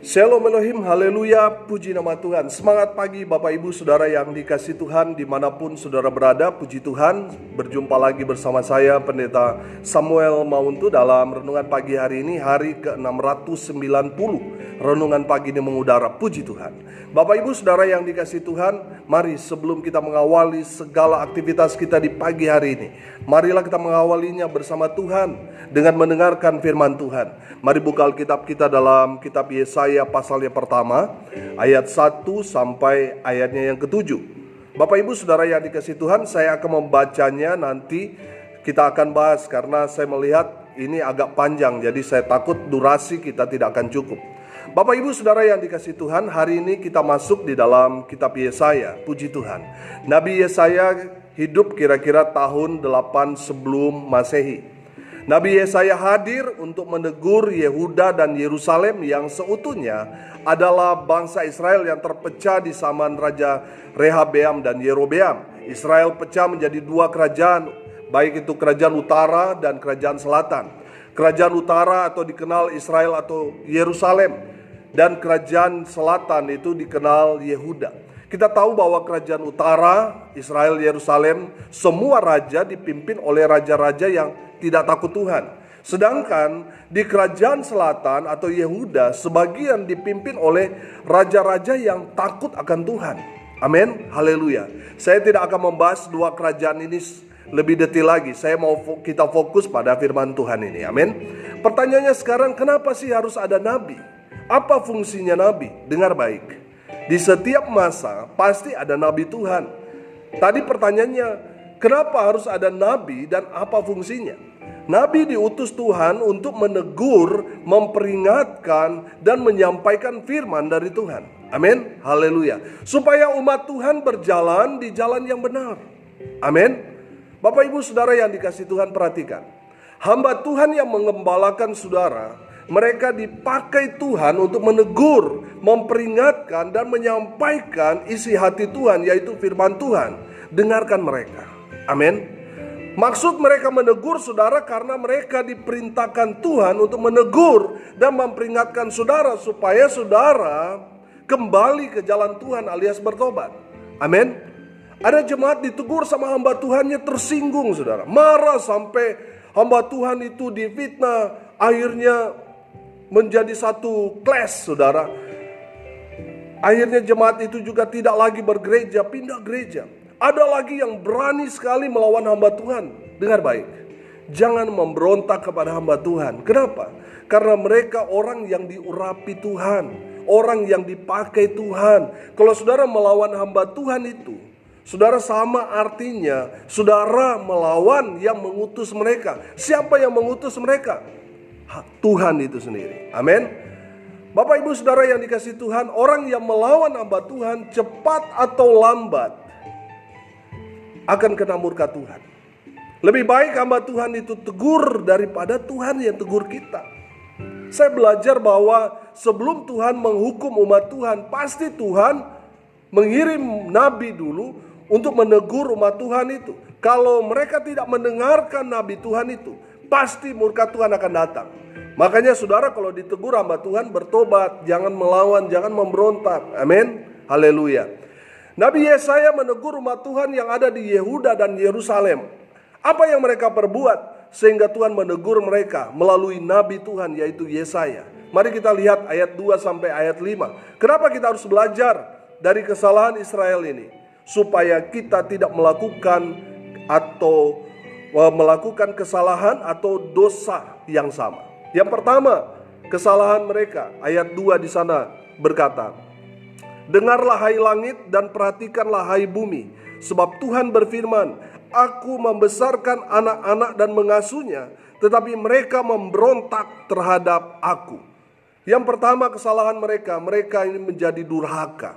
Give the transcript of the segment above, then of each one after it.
Shalom Elohim, haleluya, puji nama Tuhan. Semangat pagi Bapak Ibu Saudara yang dikasihi Tuhan dimanapun Saudara berada. Puji Tuhan, berjumpa lagi bersama saya Pendeta Samuel Mauntu dalam renungan pagi hari ini, hari ke-690. Renungan pagi ini mengudara, puji Tuhan. Bapak Ibu Saudara yang dikasihi Tuhan, mari sebelum kita mengawali segala aktivitas kita di pagi hari ini, marilah kita mengawalinya bersama Tuhan dengan mendengarkan firman Tuhan. Mari buka Alkitab kita dalam kitab Yesaya pasalnya pertama, ayat 1 sampai ayatnya yang ke-7. Bapak Ibu Saudara yang dikasihi Tuhan, saya akan membacanya, nanti kita akan bahas karena saya melihat ini agak panjang, jadi saya takut durasi kita tidak akan cukup. Bapak Ibu Saudara yang dikasihi Tuhan, hari ini kita masuk di dalam kitab Yesaya. Puji Tuhan. Nabi Yesaya hidup kira-kira tahun 8 sebelum Masehi. Nabi Yesaya hadir untuk menegur Yehuda dan Yerusalem yang seutuhnya adalah bangsa Israel yang terpecah di zaman Raja Rehabeam dan Yerobeam. Israel pecah menjadi dua kerajaan, baik itu kerajaan utara dan kerajaan selatan. Kerajaan utara atau dikenal Israel atau Yerusalem, dan kerajaan selatan itu dikenal Yehuda. Kita tahu bahwa kerajaan utara, Israel, Yerusalem, semua raja dipimpin oleh raja-raja yang tidak takut Tuhan. Sedangkan di kerajaan selatan atau Yehuda, sebagian dipimpin oleh raja-raja yang takut akan Tuhan. Amin, haleluya. Saya tidak akan membahas dua kerajaan ini lebih detail lagi. Saya mau kita fokus pada firman Tuhan ini. Amin. Pertanyaannya sekarang, kenapa sih harus ada nabi? Apa fungsinya nabi? Dengar baik. Di setiap masa pasti ada nabi Tuhan. Tadi pertanyaannya, kenapa harus ada nabi dan apa fungsinya? Nabi diutus Tuhan untuk menegur, memperingatkan, dan menyampaikan firman dari Tuhan. Amin, haleluya. Supaya umat Tuhan berjalan di jalan yang benar. Amin. Bapak Ibu Saudara yang dikasihi Tuhan, perhatikan. Hamba Tuhan yang mengembalakan saudara, mereka dipakai Tuhan untuk menegur, memperingatkan, dan menyampaikan isi hati Tuhan, yaitu firman Tuhan. Dengarkan mereka. Amin. Maksud mereka menegur saudara karena mereka diperintahkan Tuhan untuk menegur dan memperingatkan saudara supaya saudara kembali ke jalan Tuhan alias bertobat. Amin. Ada jemaat ditegur sama hamba Tuhannya tersinggung saudara. Marah sampai hamba Tuhan itu difitnah. Akhirnya menjadi satu clash saudara. Akhirnya jemaat itu juga tidak lagi bergereja, pindah gereja. Ada lagi yang berani sekali melawan hamba Tuhan. Dengar baik, jangan memberontak kepada hamba Tuhan. Kenapa? Karena mereka orang yang diurapi Tuhan, orang yang dipakai Tuhan. Kalau saudara melawan hamba Tuhan itu, saudara sama artinya saudara melawan yang mengutus mereka. Siapa yang mengutus mereka? Tuhan itu sendiri. Amin. Bapak Ibu Saudara yang dikasihi Tuhan, orang yang melawan hamba Tuhan cepat atau lambat akan kena murka Tuhan. Lebih baik hamba Tuhan itu tegur daripada Tuhan yang tegur kita. Saya belajar bahwa sebelum Tuhan menghukum umat Tuhan, pasti Tuhan mengirim nabi dulu untuk menegur umat Tuhan itu. Kalau mereka tidak mendengarkan nabi Tuhan itu, pasti murka Tuhan akan datang. Makanya saudara kalau ditegur hamba Tuhan, bertobat, jangan melawan, jangan memberontak. Amin, haleluya. Nabi Yesaya menegur umat Tuhan yang ada di Yehuda dan Yerusalem. Apa yang mereka perbuat sehingga Tuhan menegur mereka melalui nabi Tuhan yaitu Yesaya. Mari kita lihat ayat 2 sampai ayat 5. Kenapa kita harus belajar dari kesalahan Israel ini? Supaya kita tidak melakukan kesalahan atau dosa yang sama. Yang pertama, kesalahan mereka. Ayat 2 di sana berkata, dengarlah hai langit dan perhatikanlah hai bumi, sebab Tuhan berfirman, aku membesarkan anak-anak dan mengasuhnya, tetapi mereka memberontak terhadap aku. Yang pertama kesalahan mereka ini menjadi durhaka.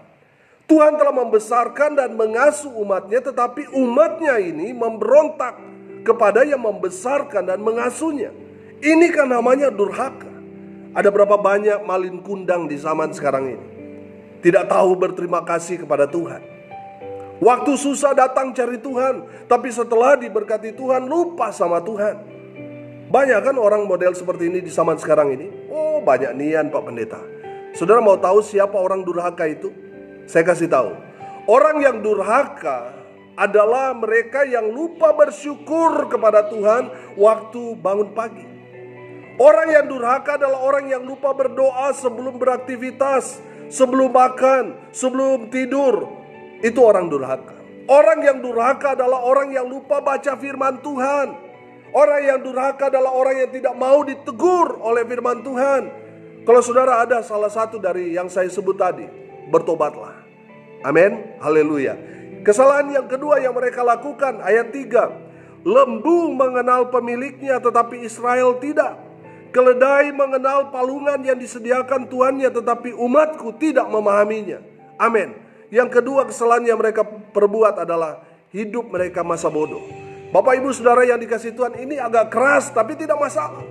Tuhan telah membesarkan dan mengasuh umatnya, tetapi umatnya ini memberontak kepada yang membesarkan dan mengasuhnya. Ini kan namanya durhaka. Ada berapa banyak malin kundang di zaman sekarang ini, tidak tahu berterima kasih kepada Tuhan. Waktu susah datang cari Tuhan, tapi setelah diberkati Tuhan lupa sama Tuhan. Banyak kan orang model seperti ini di zaman sekarang ini. Oh, banyak nian Pak Pendeta. Saudara mau tahu siapa orang durhaka itu? Saya kasih tahu. Orang yang durhaka adalah mereka yang lupa bersyukur kepada Tuhan waktu bangun pagi. Orang yang durhaka adalah orang yang lupa berdoa sebelum beraktivitas, sebelum makan, sebelum tidur. Itu orang durhaka. Orang yang durhaka adalah orang yang lupa baca firman Tuhan. Orang yang durhaka adalah orang yang tidak mau ditegur oleh firman Tuhan. Kalau saudara ada salah satu dari yang saya sebut tadi, bertobatlah. Amin, haleluya. Kesalahan yang kedua yang mereka lakukan, ayat 3. Lembu mengenal pemiliknya tetapi Israel tidak. Keledai mengenal palungan yang disediakan tuannya, tetapi umatku tidak memahaminya. Amin. Yang kedua kesalahan yang mereka perbuat adalah hidup mereka masa bodoh. Bapak ibu saudara yang dikasihi Tuhan, ini agak keras tapi tidak masalah.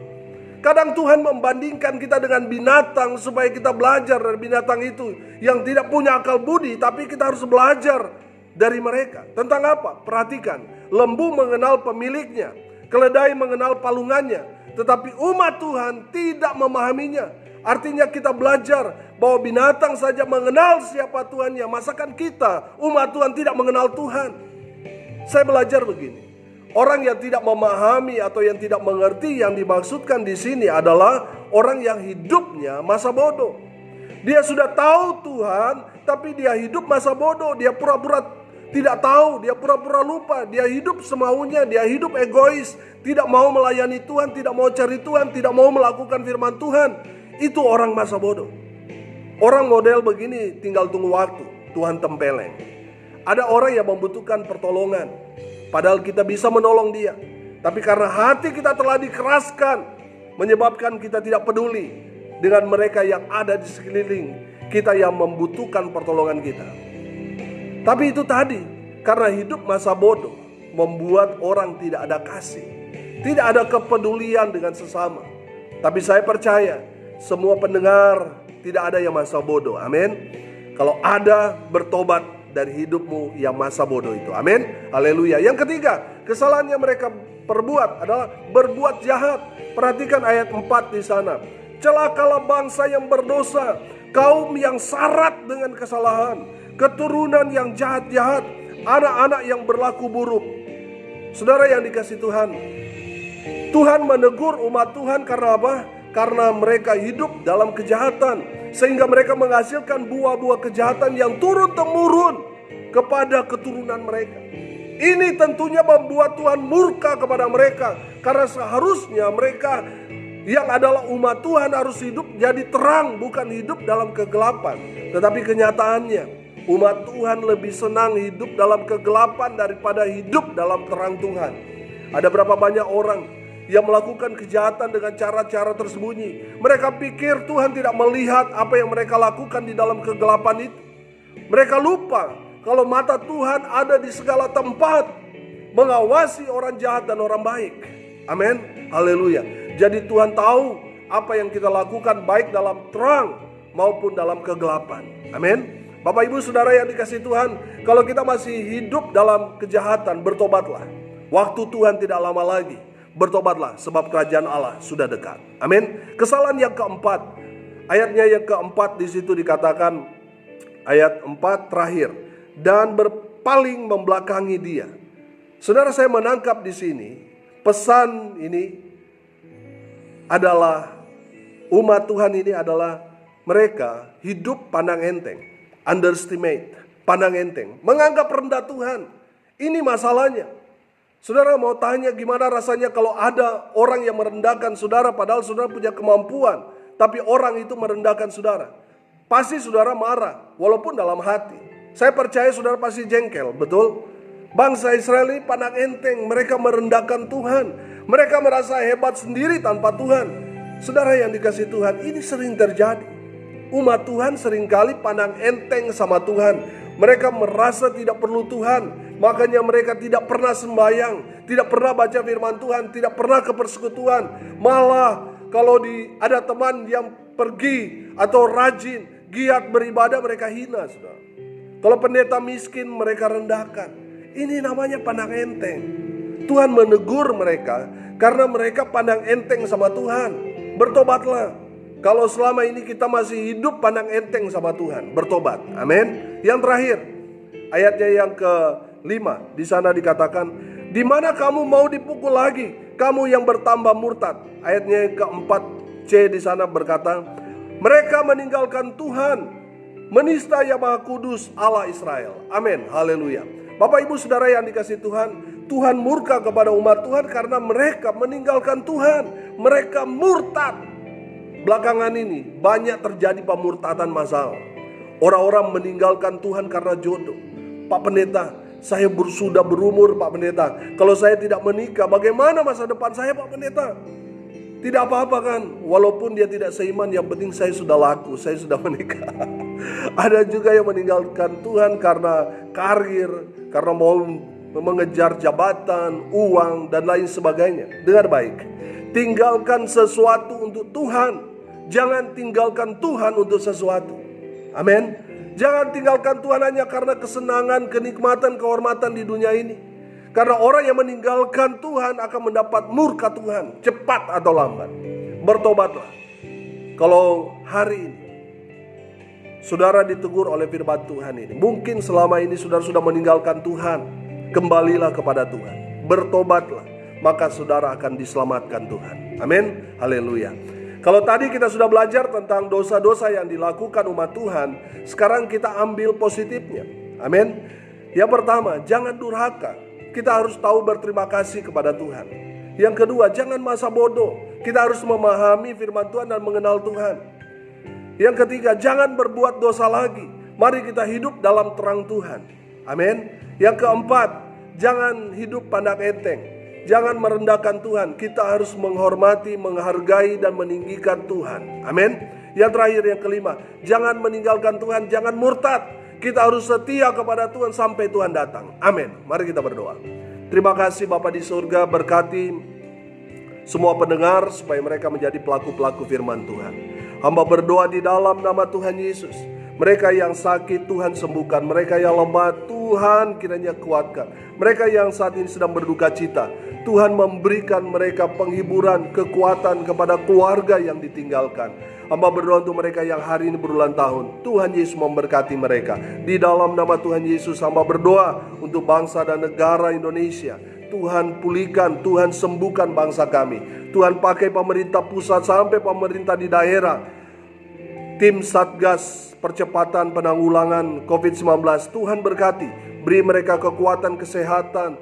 Kadang Tuhan membandingkan kita dengan binatang supaya kita belajar dari binatang itu yang tidak punya akal budi, tapi kita harus belajar dari mereka. Tentang apa? Perhatikan, lembu mengenal pemiliknya, keledai mengenal palungannya, tetapi umat Tuhan tidak memahaminya. Artinya kita belajar bahwa binatang saja mengenal siapa Tuhannya. Masakan kita, umat Tuhan, tidak mengenal Tuhan. Saya belajar begini. Orang yang tidak memahami atau yang tidak mengerti yang dimaksudkan di sini adalah orang yang hidupnya masa bodoh. Dia sudah tahu Tuhan, tapi dia hidup masa bodoh. Dia pura-pura tidak tahu, dia pura-pura lupa, dia hidup semaunya, dia hidup egois, tidak mau melayani Tuhan, tidak mau cari Tuhan, tidak mau melakukan firman Tuhan. Itu orang masa bodoh. Orang model begini tinggal tunggu waktu, Tuhan tempeleng. Ada orang yang membutuhkan pertolongan, padahal kita bisa menolong dia. Tapi karena hati kita telah dikeraskan, menyebabkan kita tidak peduli dengan mereka yang ada di sekeliling kita yang membutuhkan pertolongan kita. Tapi itu tadi, karena hidup masa bodoh membuat orang tidak ada kasih, tidak ada kepedulian dengan sesama. Tapi saya percaya semua pendengar tidak ada yang masa bodoh. Amin. Kalau ada, bertobat dari hidupmu yang masa bodoh itu. Amin. Haleluya. Yang ketiga, kesalahan yang mereka perbuat adalah berbuat jahat. Perhatikan ayat 4 di sana. Celakalah bangsa yang berdosa, kaum yang syarat dengan kesalahan, keturunan yang jahat-jahat, anak-anak yang berlaku buruk. Saudara yang dikasihi Tuhan, Tuhan menegur umat Tuhan karena apa? Karena mereka hidup dalam kejahatan, sehingga mereka menghasilkan buah-buah kejahatan yang turun-temurun kepada keturunan mereka. Ini tentunya membuat Tuhan murka kepada mereka, karena seharusnya mereka yang adalah umat Tuhan harus hidup jadi terang, bukan hidup dalam kegelapan. Tetapi kenyataannya, umat Tuhan lebih senang hidup dalam kegelapan daripada hidup dalam terang Tuhan. Ada berapa banyak orang yang melakukan kejahatan dengan cara-cara tersembunyi. Mereka pikir Tuhan tidak melihat apa yang mereka lakukan di dalam kegelapan itu. Mereka lupa kalau mata Tuhan ada di segala tempat, mengawasi orang jahat dan orang baik. Amin. Haleluya. Jadi Tuhan tahu apa yang kita lakukan baik dalam terang maupun dalam kegelapan. Amin. Bapak ibu saudara yang dikasihi Tuhan, kalau kita masih hidup dalam kejahatan, bertobatlah. Waktu Tuhan tidak lama lagi. Bertobatlah sebab kerajaan Allah sudah dekat. Amin. Kesalahan yang keempat, ayatnya yang keempat di situ dikatakan, ayat 4 terakhir, dan berpaling membelakangi dia. Saudara, saya menangkap di sini pesan ini adalah umat Tuhan ini adalah mereka hidup pandang enteng, underestimate, pandang enteng, menganggap rendah Tuhan. Ini masalahnya. Saudara mau tanya gimana rasanya kalau ada orang yang merendahkan saudara padahal saudara punya kemampuan, tapi orang itu merendahkan saudara. Pasti saudara marah, walaupun dalam hati. Saya percaya saudara pasti jengkel, betul? Bangsa Israel ini pandang enteng, mereka merendahkan Tuhan. Mereka merasa hebat sendiri tanpa Tuhan. Saudara yang dikasihi Tuhan, ini sering terjadi. Umat Tuhan seringkali pandang enteng sama Tuhan. Mereka merasa tidak perlu Tuhan, makanya mereka tidak pernah sembahyang, tidak pernah baca firman Tuhan, tidak pernah ke persekutuan. Malah kalau ada teman yang pergi atau rajin, giat beribadah, mereka hina, saudara. Kalau pendeta miskin, mereka rendahkan. Ini namanya pandang enteng. Tuhan menegur mereka karena mereka pandang enteng sama Tuhan. Bertobatlah. Kalau selama ini kita masih hidup pandang enteng sama Tuhan, bertobat. Amin. Yang terakhir, ayatnya yang ke-5, di sana dikatakan, di mana kamu mau dipukul lagi, kamu yang bertambah murtad. Ayatnya yang ke-4 C di sana berkata, mereka meninggalkan Tuhan, menista Yang Maha Kudus Allah Israel. Amin. Haleluya. Bapak ibu saudara yang dikasihi Tuhan, Tuhan murka kepada umat Tuhan karena mereka meninggalkan Tuhan. Mereka murtad. Belakangan ini banyak terjadi pemurtadan massal. Orang-orang meninggalkan Tuhan karena jodoh. Pak Pendeta, saya sudah berumur Pak Pendeta. Kalau saya tidak menikah, bagaimana masa depan saya Pak Pendeta? Tidak apa-apa kan, walaupun dia tidak seiman, yang penting saya sudah laku, saya sudah menikah. Ada juga yang meninggalkan Tuhan karena karir, karena mau mengejar jabatan, uang, dan lain sebagainya. Dengar baik, tinggalkan sesuatu untuk Tuhan. Jangan tinggalkan Tuhan untuk sesuatu. Amin. Jangan tinggalkan Tuhan hanya karena kesenangan, kenikmatan, kehormatan di dunia ini. Karena orang yang meninggalkan Tuhan akan mendapat murka Tuhan, cepat atau lambat. Bertobatlah. Kalau hari ini saudara ditegur oleh firman Tuhan ini, mungkin selama ini saudara sudah meninggalkan Tuhan, kembalilah kepada Tuhan. Bertobatlah, maka saudara akan diselamatkan Tuhan. Amin. Haleluya. Kalau tadi kita sudah belajar tentang dosa-dosa yang dilakukan umat Tuhan, sekarang kita ambil positifnya. Amin. Yang pertama, jangan durhaka. Kita harus tahu berterima kasih kepada Tuhan. Yang kedua, jangan masa bodoh. Kita harus memahami firman Tuhan dan mengenal Tuhan. Yang ketiga, jangan berbuat dosa lagi. Mari kita hidup dalam terang Tuhan. Amin. Yang keempat, jangan hidup pandang enteng. Jangan merendahkan Tuhan. Kita harus menghormati, menghargai, dan meninggikan Tuhan. Amin. Yang terakhir, yang kelima, jangan meninggalkan Tuhan, jangan murtad. Kita harus setia kepada Tuhan sampai Tuhan datang. Amin. Mari kita berdoa. Terima kasih Bapa di surga, berkati semua pendengar supaya mereka menjadi pelaku-pelaku firman Tuhan. Hamba berdoa di dalam nama Tuhan Yesus. Mereka yang sakit Tuhan sembuhkan. Mereka yang lemah Tuhan kiranya kuatkan. Mereka yang saat ini sedang berduka cita, Tuhan memberikan mereka penghiburan, kekuatan kepada keluarga yang ditinggalkan. Hamba berdoa untuk mereka yang hari ini berulang tahun. Tuhan Yesus memberkati mereka. Di dalam nama Tuhan Yesus hamba berdoa untuk bangsa dan negara Indonesia. Tuhan pulihkan, Tuhan sembuhkan bangsa kami. Tuhan pakai pemerintah pusat sampai pemerintah di daerah. Tim Satgas Percepatan Penanggulangan COVID-19, Tuhan berkati. Beri mereka kekuatan, kesehatan,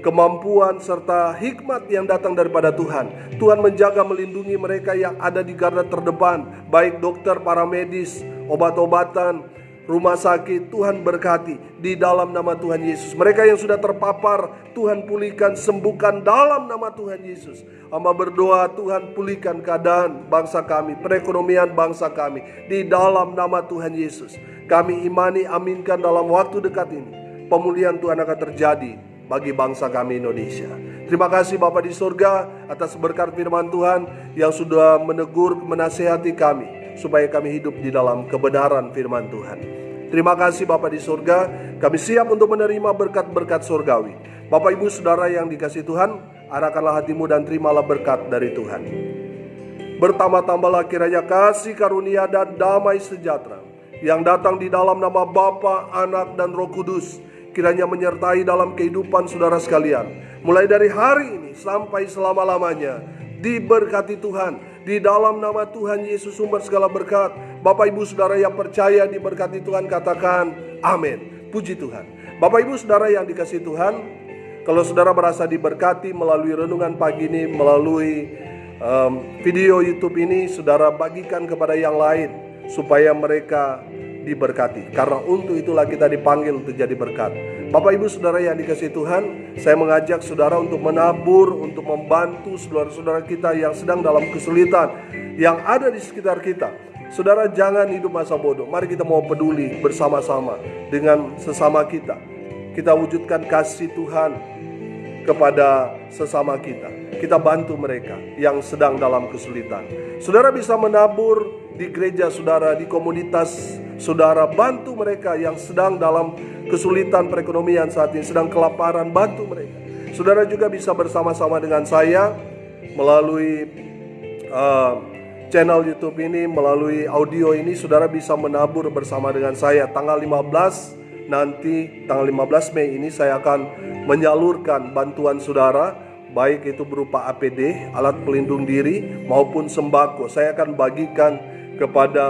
kemampuan serta hikmat yang datang daripada Tuhan. Tuhan menjaga, melindungi mereka yang ada di garda terdepan, baik dokter, para medis, obat-obatan, rumah sakit. Tuhan berkati di dalam nama Tuhan Yesus. Mereka yang sudah terpapar, Tuhan pulihkan, sembuhkan dalam nama Tuhan Yesus. Hamba berdoa Tuhan pulihkan keadaan bangsa kami, perekonomian bangsa kami di dalam nama Tuhan Yesus. Kami imani, aminkan dalam waktu dekat ini pemulihan Tuhan akan terjadi bagi bangsa kami Indonesia. Terima kasih Bapa di surga atas berkat firman Tuhan yang sudah menegur, menasihati kami supaya kami hidup di dalam kebenaran firman Tuhan. Terima kasih Bapa di surga, kami siap untuk menerima berkat-berkat surgawi. Bapak Ibu Saudara yang dikasihi Tuhan, arahkanlah hatimu dan terimalah berkat dari Tuhan. Bertambah-tambahlah kiranya kasih karunia dan damai sejahtera yang datang di dalam nama Bapa, Anak, dan Roh Kudus kiranya menyertai dalam kehidupan saudara sekalian. Mulai dari hari ini sampai selama-lamanya. Diberkati Tuhan. Di dalam nama Tuhan Yesus sumber segala berkat. Bapak ibu saudara yang percaya diberkati Tuhan katakan amin. Puji Tuhan. Bapak ibu saudara yang dikasihi Tuhan, kalau saudara merasa diberkati melalui renungan pagi ini, melalui video YouTube ini, saudara bagikan kepada yang lain supaya mereka diberkati. Karena untuk itulah kita dipanggil untuk jadi berkat. Bapak ibu saudara yang dikasihi Tuhan, saya mengajak saudara untuk menabur, untuk membantu saudara-saudara kita yang sedang dalam kesulitan, yang ada di sekitar kita. Saudara jangan hidup masa bodoh. Mari kita mau peduli bersama-sama dengan sesama kita. Kita wujudkan kasih Tuhan kepada sesama kita. Kita bantu mereka yang sedang dalam kesulitan. Saudara bisa menabur di gereja saudara, di komunitas saudara, bantu mereka yang sedang dalam kesulitan perekonomian saat ini, sedang kelaparan, bantu mereka. Saudara juga bisa bersama-sama dengan saya melalui channel YouTube ini, melalui audio ini, saudara bisa menabur bersama dengan saya. Tanggal 15 Mei ini saya akan menyalurkan bantuan saudara, baik itu berupa APD, alat pelindung diri, maupun sembako. Saya akan bagikan kepada